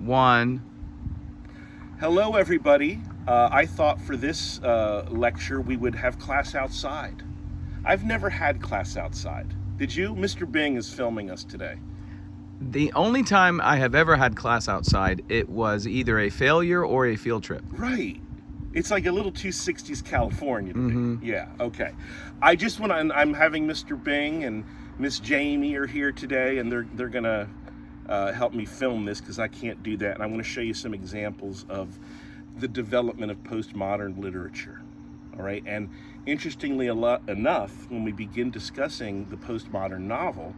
1. Hello, everybody. I thought for this lecture we would have class outside. I've never had class outside. Did you? Mr. Bing is filming us today. The only time I have ever had class outside, it was either a failure or a field trip. Right. It's like a little 260s California to me. Yeah, okay. I'm having Mr. Bing and Miss Jamie are here today, and they're gonna help me film this because I can't do that. And I want to show you some examples of the development of postmodern literature. All right, and interestingly enough, when we begin discussing the postmodern novel,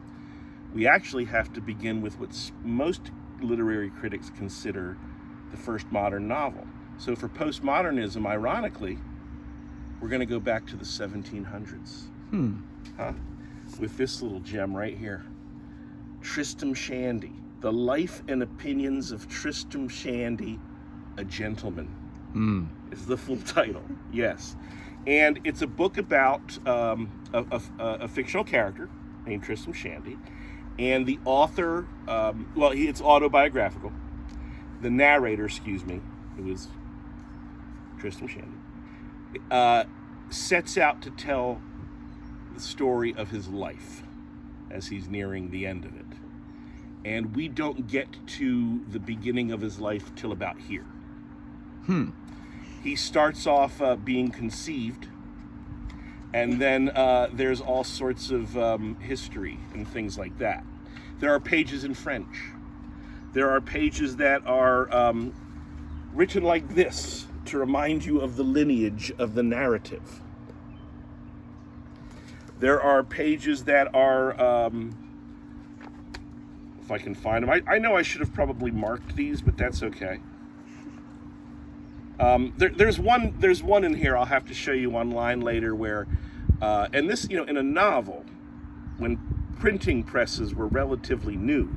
we actually have to begin with what most literary critics consider the first modern novel. So for postmodernism, ironically, we're going to go back to the 1700s. With this little gem right here. Tristram Shandy, The Life and Opinions of Tristram Shandy, a Gentleman, is the full title. Yes. And it's a book about a fictional character named Tristram Shandy. And the author, it's autobiographical. The narrator, who is Tristram Shandy, sets out to tell the story of his life as he's nearing the end of it. And we don't get to the beginning of his life till about here. He starts off being conceived, and then there's all sorts of history and things like that. There are pages in French. There are pages that are written like this to remind you of the lineage of the narrative. There are pages that are, if I can find them, I know I should have probably marked these, but that's okay. There's one in here I'll have to show you online later where, and this, in a novel, when printing presses were relatively new,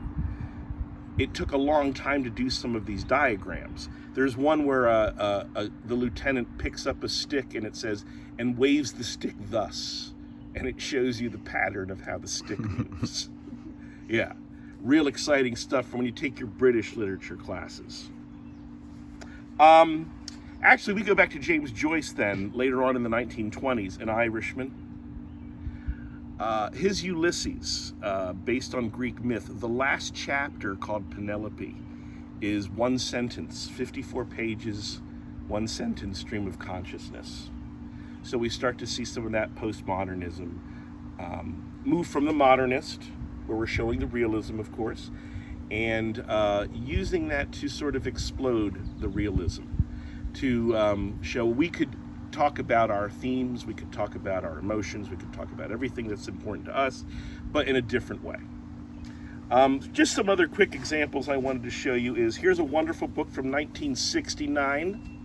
it took a long time to do some of these diagrams. There's one where the lieutenant picks up a stick and it says, and waves the stick thus, and it shows you the pattern of how the stick moves. Yeah, real exciting stuff for when you take your British literature classes. Actually, we go back to James Joyce then, later on in the 1920s, an Irishman. His Ulysses, based on Greek myth, the last chapter called Penelope is one sentence, 54 pages, one sentence stream of consciousness. So we start to see some of that postmodernism move from the modernist, where we're showing the realism, of course, and using that to sort of explode the realism, to show we could talk about our themes, we could talk about our emotions, we could talk about everything that's important to us, but in a different way. Just some other quick examples I wanted to show you is, here's a wonderful book from 1969,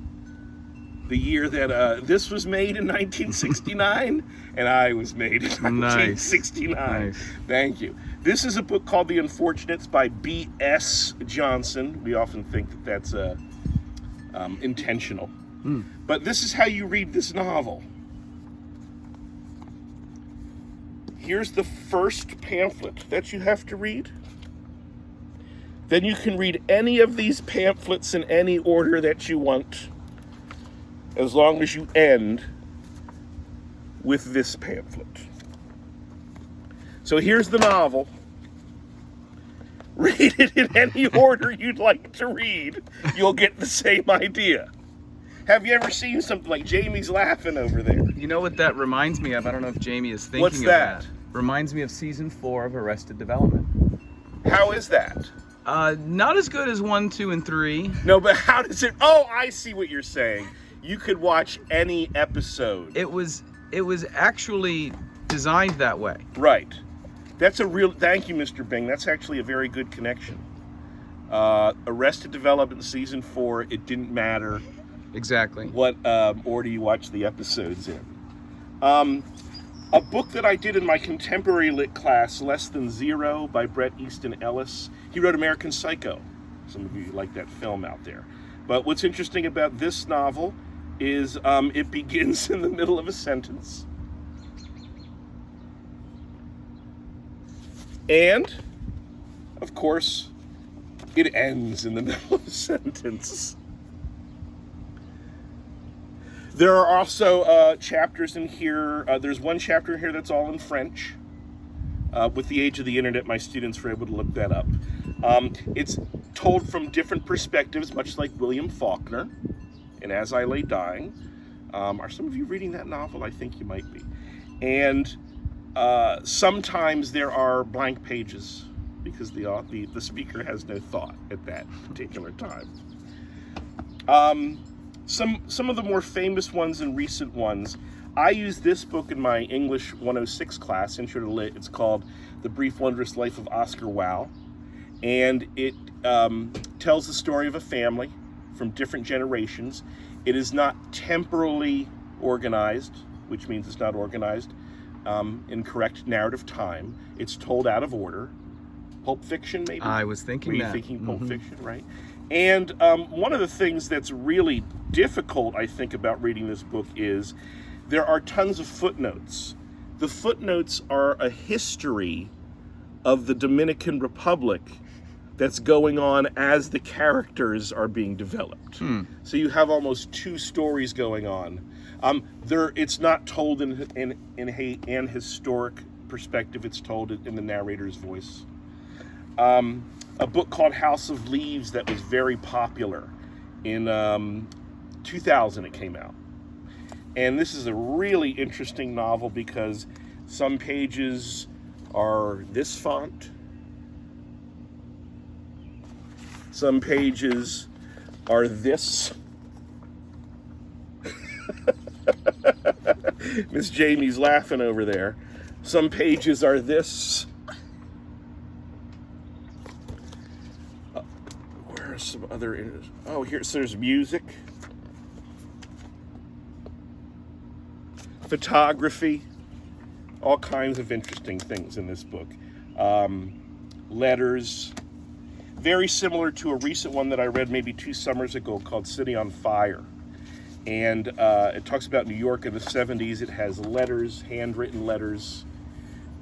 the year that this was made in 1969, and I was made in 1969. Nice. Thank you. This is a book called The Unfortunates by B.S. Johnson. We often think that that's intentional. But this is how you read this novel. Here's the first pamphlet that you have to read. Then you can read any of these pamphlets in any order that you want, as long as you end with this pamphlet. So here's the novel. Read it in any order you'd like to read. You'll get the same idea. Have you ever seen something like Jamie's laughing over there? You know what that reminds me of? I don't know if Jamie is thinking What's of that? that. Reminds me of season 4 of Arrested Development. How is that? Not as good as 1, 2, and 3. No, but how does it... Oh, I see what you're saying. You could watch any episode. It was actually designed that way. Right. That's a real... Thank you, Mr. Bing. That's actually a very good connection. Arrested Development season 4, it didn't matter... Exactly. What order you watch the episodes in. A book that I did in my contemporary lit class, Less Than Zero, by Bret Easton Ellis. He wrote American Psycho. Some of you like that film out there. But what's interesting about this novel is it begins in the middle of a sentence. And, of course, It ends in the middle of a sentence. There are also chapters in here. There's one chapter in here that's all in French. With the age of the internet, my students were able to look that up. It's told from different perspectives, much like William Faulkner in As I Lay Dying. Are some of you reading that novel? I think you might be. And sometimes there are blank pages because the speaker has no thought at that particular time. Some of the more famous ones and recent ones, I use this book in my English 106 class, Intro to Lit. It's called The Brief Wondrous Life of Oscar Wilde. And it tells the story of a family from different generations. It is not temporally organized, which means it's not organized in correct narrative time. It's told out of order. Pulp Fiction, maybe? I was thinking Were you that. thinking Pulp Fiction, right? And one of the things that's really difficult, I think, about reading this book is there are tons of footnotes. The footnotes are a history of the Dominican Republic that's going on as the characters are being developed. So you have almost two stories going on. It's not told in an historic perspective. It's told in the narrator's voice. A book called House of Leaves that was very popular. In 2000 it came out. And this is a really interesting novel because some pages are this font. Some pages are this. Miss Jamie's laughing over there. Some pages are this. Where are some other... Oh, there's music. Photography. All kinds of interesting things in this book. Letters. Very similar to a recent one that I read maybe 2 summers ago called City on Fire. And it talks about New York in the 70s. It has letters, handwritten letters.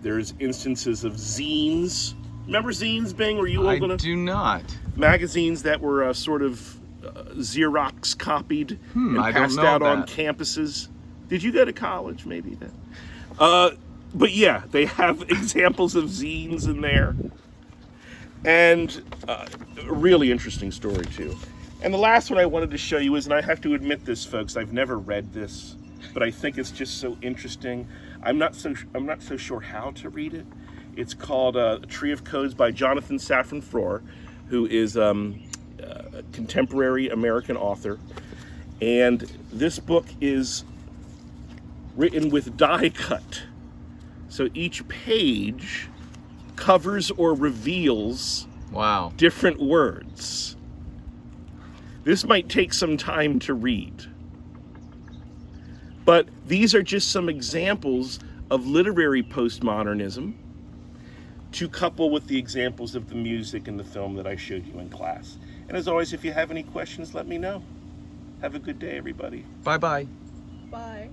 There's instances of zines. Remember zines, Bing? Were you old enough? I do not. Magazines that were sort of Xerox copied and I don't passed know out on that. campuses. Did you go to college? Maybe that. But yeah, they have examples of zines in there. And a really interesting story, too. And the last one I wanted to show you is, and I have to admit this, folks, I've never read this, but I think it's just so interesting. I'm not so sure how to read it. It's called A Tree of Codes by Jonathan Safran Foer, who is a contemporary American author. And this book is written with die cut. So each page covers or reveals Wow. different words. This might take some time to read. But these are just some examples of literary postmodernism to couple with the examples of the music and the film that I showed you in class. And as always, if you have any questions, let me know. Have a good day, everybody. Bye-bye. Bye.